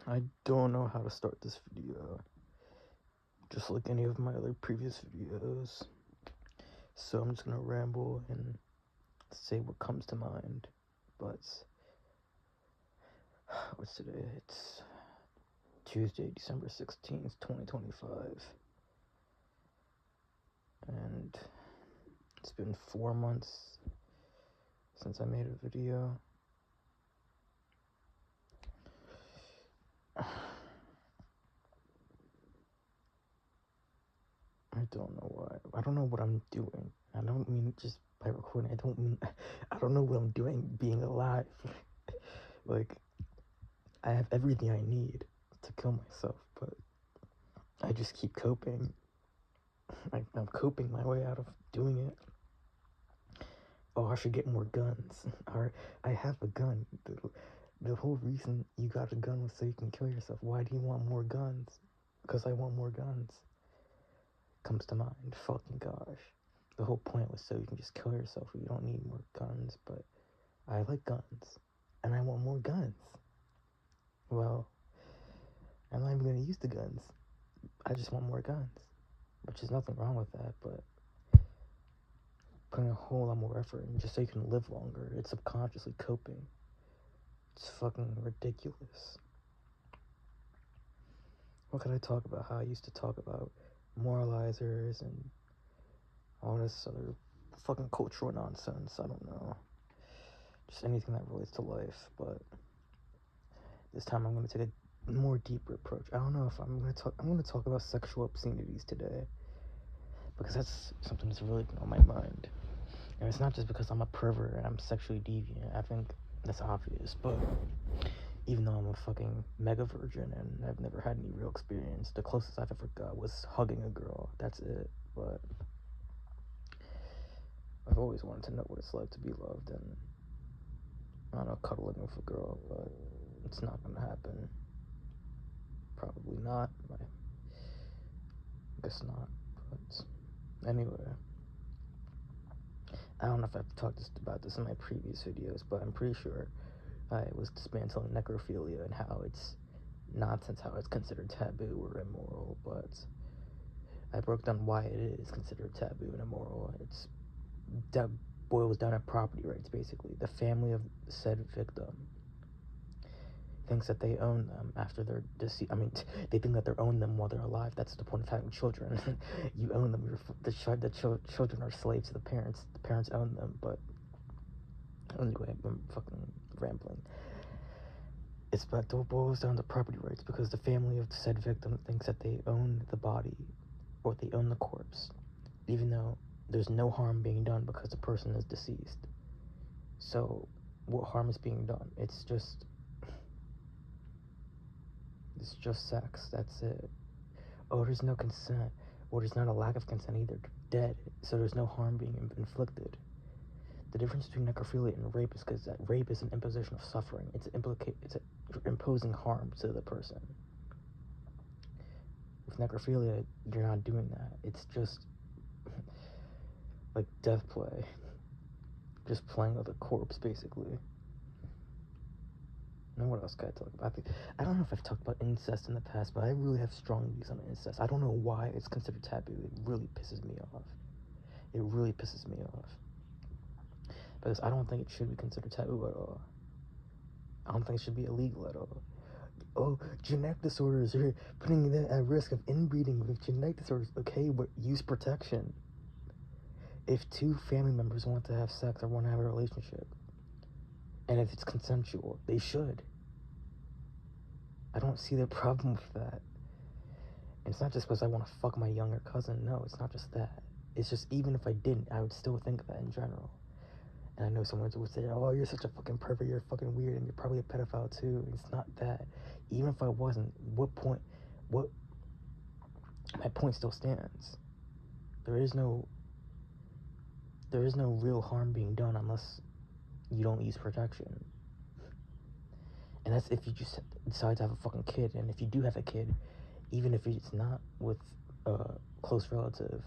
I don't know how to start this video, just like any of my other previous videos, so I'm just gonna ramble and say what comes to mind. But what's today? It's Tuesday, December 16th, 2025, and it's been 4 months since I made a video. I don't know why. I don't know what I'm doing. I don't mean just by recording. I don't know what I'm doing being alive. Like, I have everything I need to kill myself, but I just keep coping. I'm coping my way out of doing it. Oh, I should get more guns. Or, I have a gun. The whole reason you got a gun was so you can kill yourself. Why do you want more guns? Because I want more guns. Comes to mind. Fucking gosh. The whole point was so you can just kill yourself. You don't need more guns, but I like guns. And I want more guns. Well, I'm not even going to use the guns. I just want more guns. Which is nothing wrong with that, but putting a whole lot more effort in just so you can live longer. It's subconsciously coping. It's fucking ridiculous. What could I talk about? How I used to talk about moralizers and all this other fucking cultural nonsense. I don't know. Just anything that relates to life, but this time I'm going to take a more deeper approach. I don't know if I'm going to talk about sexual obscenities today, because that's something that's really been on my mind. And it's not just because I'm a pervert and I'm sexually deviant. I think that's obvious, but even though I'm a fucking mega virgin and I've never had any real experience, the closest I've ever got was hugging a girl. That's it. But I've always wanted to know what it's like to be loved, and I don't know, cuddling with a girl, but it's not gonna happen. Probably not. I guess not. But anyway, I don't know if I've talked about this in my previous videos, but I'm pretty sure I was dismantling necrophilia and how it's nonsense, how it's considered taboo or immoral, but I broke down why it is considered taboo and immoral. That boils down to property rights, basically. The family of said victim thinks that they own them after they're deceased. I mean, they think that they own them while they're alive. That's the point of having children. You own them. Children are slaves to the parents. The parents own them, but anyway, I'm fucking rambling. It boils down to property rights, because the family of the said victim thinks that they own the body, or they own the corpse, even though there's no harm being done because the person is deceased. So, what harm is being done? It's just sex, that's it. Oh, there's no consent. Well, there's not a lack of consent either. They're dead, so there's no harm being inflicted. The difference between necrophilia and rape is because that rape is an imposition of suffering. You're imposing harm to the person. With necrophilia, you're not doing that. It's just like death play. Just playing with a corpse, basically. Now what else can I talk about? I don't know if I've talked about incest in the past, but I really have strong views on incest. I don't know why it's considered taboo. It really pisses me off. It really pisses me off. Because I don't think it should be considered taboo at all. I don't think it should be illegal at all. Oh, genetic disorders, you're putting them at risk of inbreeding with genetic disorders. Okay, but use protection. If two family members want to have sex or want to have a relationship, and if it's consensual, they should. I don't see the problem with that. And it's not just because I want to fuck my younger cousin. No, it's not just that. It's just, even if I didn't, I would still think that in general. And I know someone would say, oh, you're such a fucking pervert, you're fucking weird, and you're probably a pedophile too. It's not that. Even if I wasn't, my point still stands. There is no real harm being done unless you don't use protection. And that's if you just decide to have a fucking kid. And if you do have a kid, even if it's not with a close relative,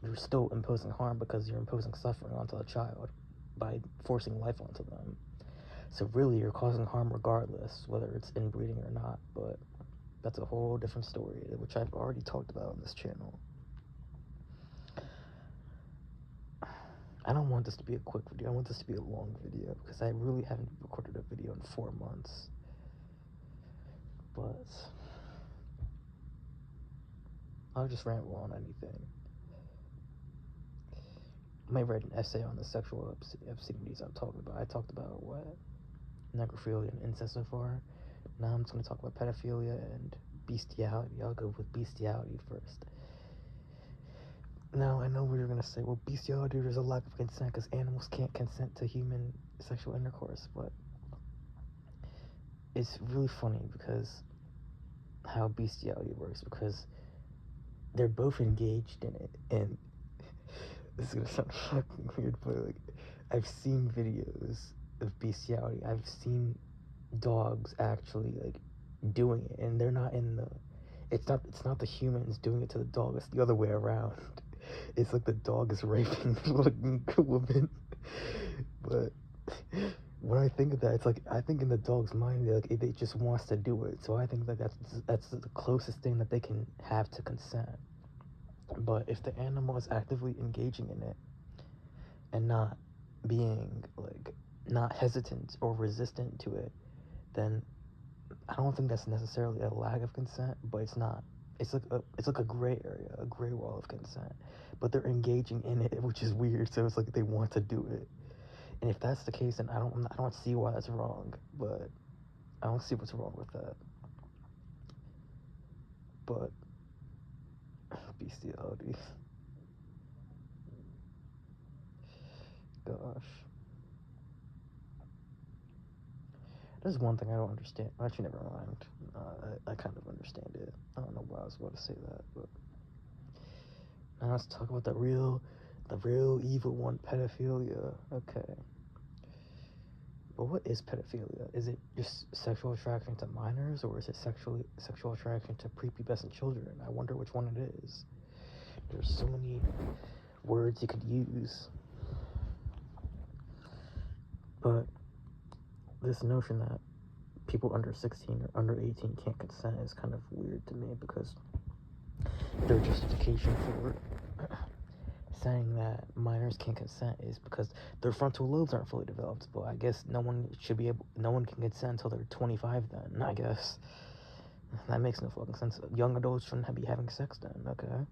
you're still imposing harm, because you're imposing suffering onto a child by forcing life onto them. So really, you're causing harm regardless, whether it's inbreeding or not. But that's a whole different story, which I've already talked about on this channel. I don't want this to be a quick video. I want this to be a long video because I really haven't recorded a video in 4 months. But I'll just ramble on anything. I might write an essay on the sexual obscenities I'm talking about. I talked about what? Necrophilia and incest so far. Now I'm just going to talk about pedophilia and bestiality. I'll go with bestiality first. Now, I know what you're going to say. Well, bestiality, there's a lack of consent because animals can't consent to human sexual intercourse. But it's really funny because how bestiality works, because they're both engaged in it. And this is going to sound fucking weird, but like, I've seen videos of bestiality. I've seen dogs actually like doing it, and they're not in the, it's not the humans doing it to the dog, it's the other way around. It's like the dog is raping the woman. But when I think of that, it's like, I think in the dog's mind, they just wants to do it. So I think that that's the closest thing that they can have to consent. But if the animal is actively engaging in it and not being like, not hesitant or resistant to it, then I don't think that's necessarily a lack of consent, but it's not. It's like a gray area, a gray wall of consent. But they're engaging in it, which is weird. So it's like they want to do it. And if that's the case, then I don't see why that's wrong. But I don't see what's wrong with that. But bestiality. Gosh. There's one thing I don't understand. Actually, never mind. I kind of understand it. I don't know why I was about to say that, but now let's talk about the real evil one, pedophilia. Okay. But what is pedophilia? Is it just sexual attraction to minors, or is it sexual attraction to prepubescent children? I wonder which one it is. There's so many words you could use. But this notion that people under 16 or under 18 can't consent is kind of weird to me, because their justification for saying that minors can't consent is because their frontal lobes aren't fully developed. But I guess no one can consent until they're 25 then, I guess. That makes no fucking sense. Young adults shouldn't be having sex then, okay?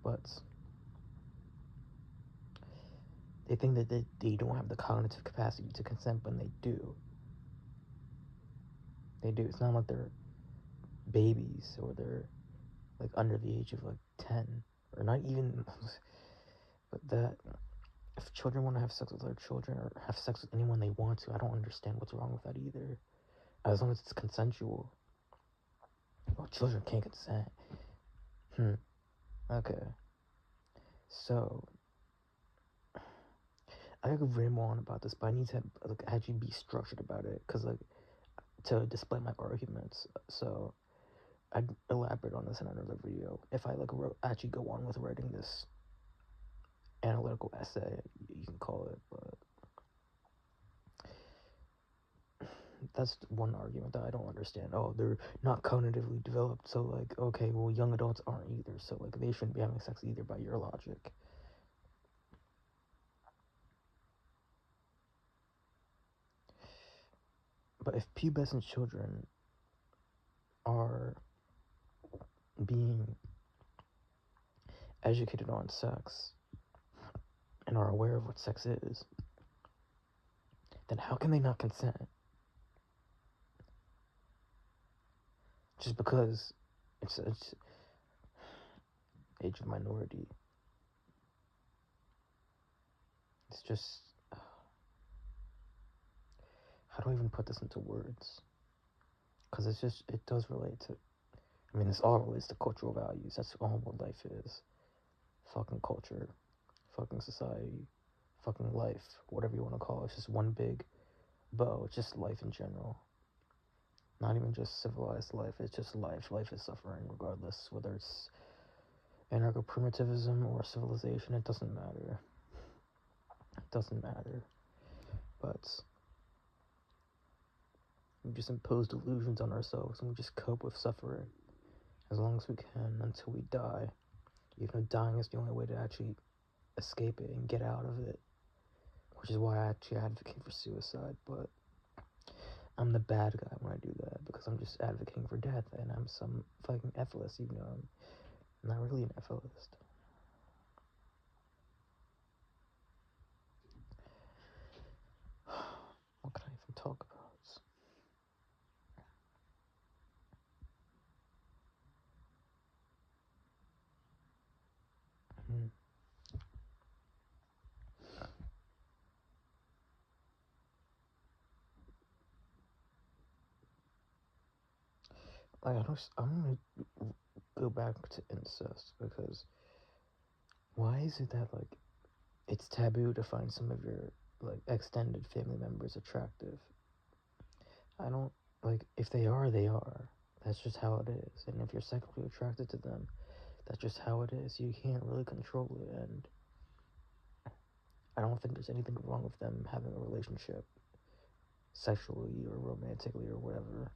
But they think that they don't have the cognitive capacity to consent, but they do. They do. It's not like they're babies, or they're like under the age of like 10, or not even. But that, if children want to have sex with other children, or have sex with anyone they want to, I don't understand what's wrong with that either, as long as it's consensual. Well, children can't consent. Okay. So I could ramble on about this, but I need to like actually be structured about it, because like, to display my arguments. So I'd elaborate on this in another video if I like actually go on with writing this analytical essay, you can call it. But that's one argument that I don't understand. Oh, they're not cognitively developed, so like, okay, well, young adults aren't either, so like they shouldn't be having sex either by your logic. But if pubescent children are being educated on sex and are aware of what sex is, then how can they not consent? Just because it's age of minority. It's just, how do I even put this into words? Because it does relate to, I mean, this all relates to cultural values. That's all what life is. Fucking culture, fucking society, fucking life, whatever you want to call it. It's just one big bow. It's just life in general. Not even just civilized life. It's just life. Life is suffering regardless, whether it's anarcho-primitivism or civilization. It doesn't matter. It doesn't matter. But We just impose delusions on ourselves, and we just cope with suffering as long as we can until we die. Even though dying is the only way to actually escape it and get out of it. Which is why I actually advocate for suicide, but I'm the bad guy when I do that, because I'm just advocating for death, and I'm some fucking ethicist, even though I'm not really an ethicist. What can I even talk about? I'm gonna go back to incest, because why is it that, like, it's taboo to find some of your, like, extended family members attractive? I don't, like, if they are, they are. That's just how it is. And if you're sexually attracted to them, that's just how it is. You can't really control it, and I don't think there's anything wrong with them having a relationship, sexually or romantically or whatever.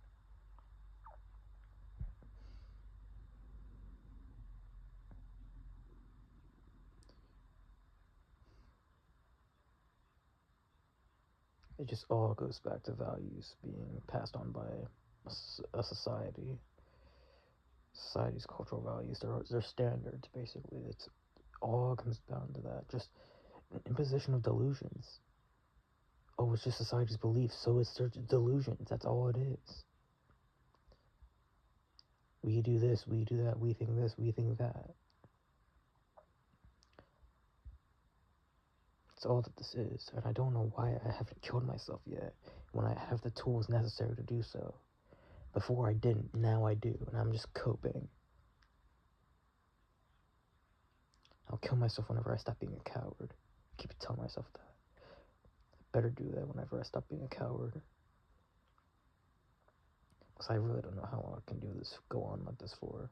It just all goes back to values being passed on by a society. Society's cultural values, their standards, basically. It's all comes down to that. Just an imposition of delusions. Oh, it's just society's beliefs, so it's their delusions. That's all it is. We do this, we do that, we think this, we think that. That's all that this is, and I don't know why I haven't killed myself yet, when I have the tools necessary to do so. Before I didn't, now I do, and I'm just coping. I'll kill myself whenever I stop being a coward. I keep telling myself that. I better do that whenever I stop being a coward. Because I really don't know how long I can do this, go on like this for.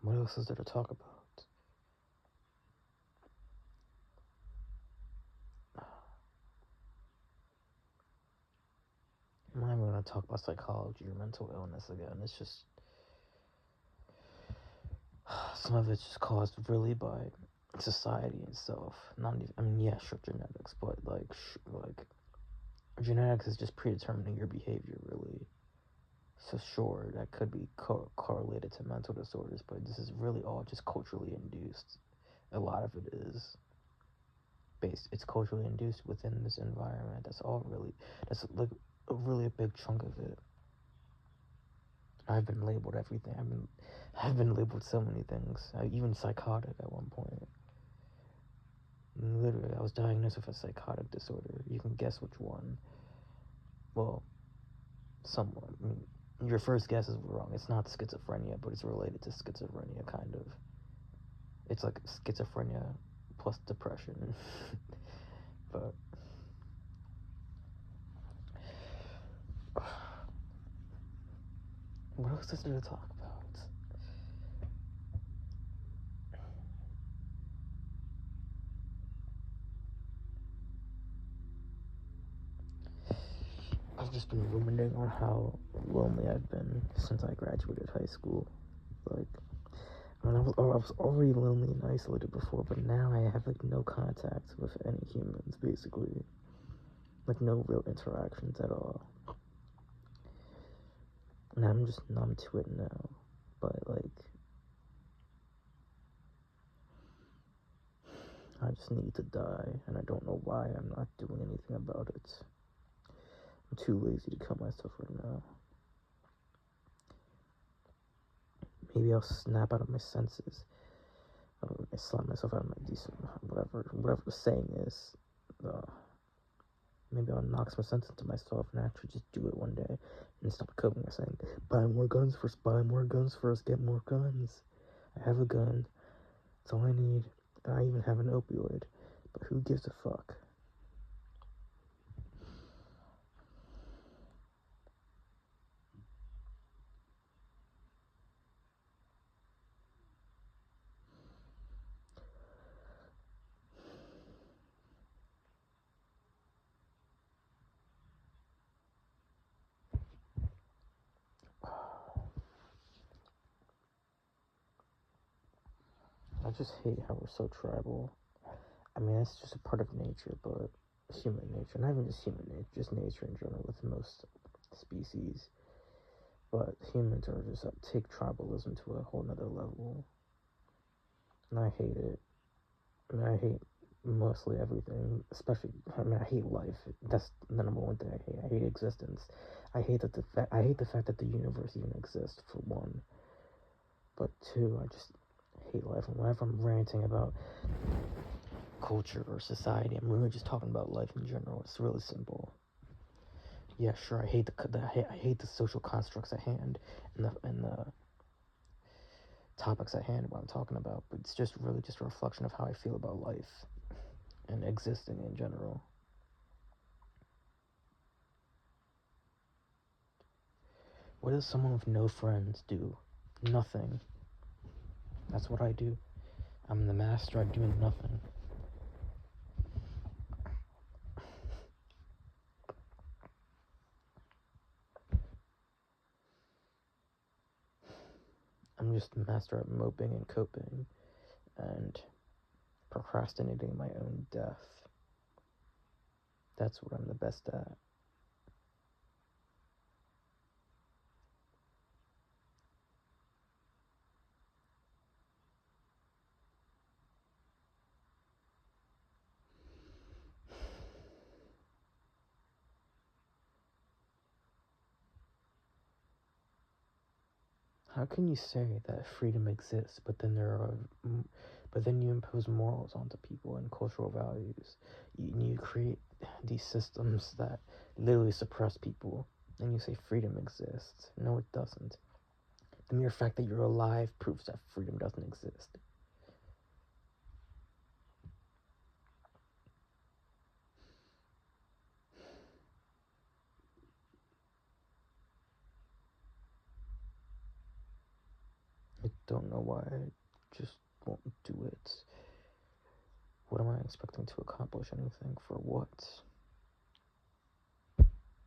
What else is there to talk about? I'm not even going to talk about psychology or mental illness again. It's just, some of it's just caused really by society itself. Not even, I mean, yeah, sure, genetics, but like genetics is just predetermining your behavior, really. So sure, that could be correlated to mental disorders, but this is really all just culturally induced. A lot of it is it's culturally induced within this environment. That's all really, that's like really a big chunk of it. I've been labeled everything. I've been labeled so many things. Even psychotic at one point. Literally, I was diagnosed with a psychotic disorder. You can guess which one. Well, somewhat. I mean, your first guess is wrong. It's not schizophrenia, but it's related to schizophrenia, kind of. It's like schizophrenia plus depression. But what else is there to talk about? I've just been ruminating on how lonely I've been since I graduated high school. Like, I mean, I was already lonely and isolated before, but now I have like no contact with any humans, basically. Like no real interactions at all. And I'm just numb to it now. But like, I just need to die, and I don't know why I'm not doing anything about it. I'm too lazy to kill myself right now. Maybe I'll snap out of my senses. I slap myself out of my decent, whatever the saying is. Maybe I'll knock some sense into myself and actually just do it one day and stop coping by saying, buy more guns first, get more guns. I have a gun. That's all I need. And I even have an opioid. But who gives a fuck? I just hate how we're so tribal. I mean, that's just a part of nature, but human nature, not even just human nature, just nature in general with most species. But humans are just take tribalism to a whole nother level, and I hate it. I mean, I hate mostly everything, especially. I mean, I hate life. That's the number one thing I hate. I hate existence. I hate that I hate the fact that the universe even exists, for one. But two, I just hate life. And whenever I'm ranting about culture or society, I'm really just talking about life in general. It's really simple. Yeah, sure. I hate I hate the social constructs at hand and the topics at hand. What I'm talking about, but it's just really just a reflection of how I feel about life and existing in general. What does someone with no friends do? Nothing. That's what I do. I'm the master at doing nothing. I'm just the master at moping and coping and procrastinating my own death. That's what I'm the best at. How can you say that freedom exists, but then but then you impose morals onto people and cultural values? You create these systems that literally suppress people, and you say freedom exists. No, it doesn't. The mere fact that you're alive proves that freedom doesn't exist. I don't know why I just won't do it. What am I expecting to accomplish anything? For what?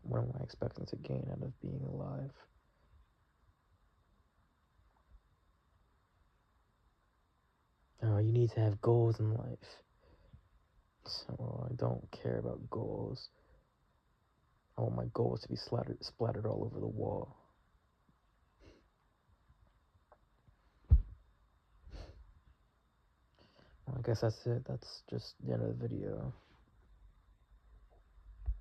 What am I expecting to gain out of being alive? Oh, you need to have goals in life. So I don't care about goals. I want my goals to be splattered all over the wall. Well, I guess that's it. That's just the end of the video.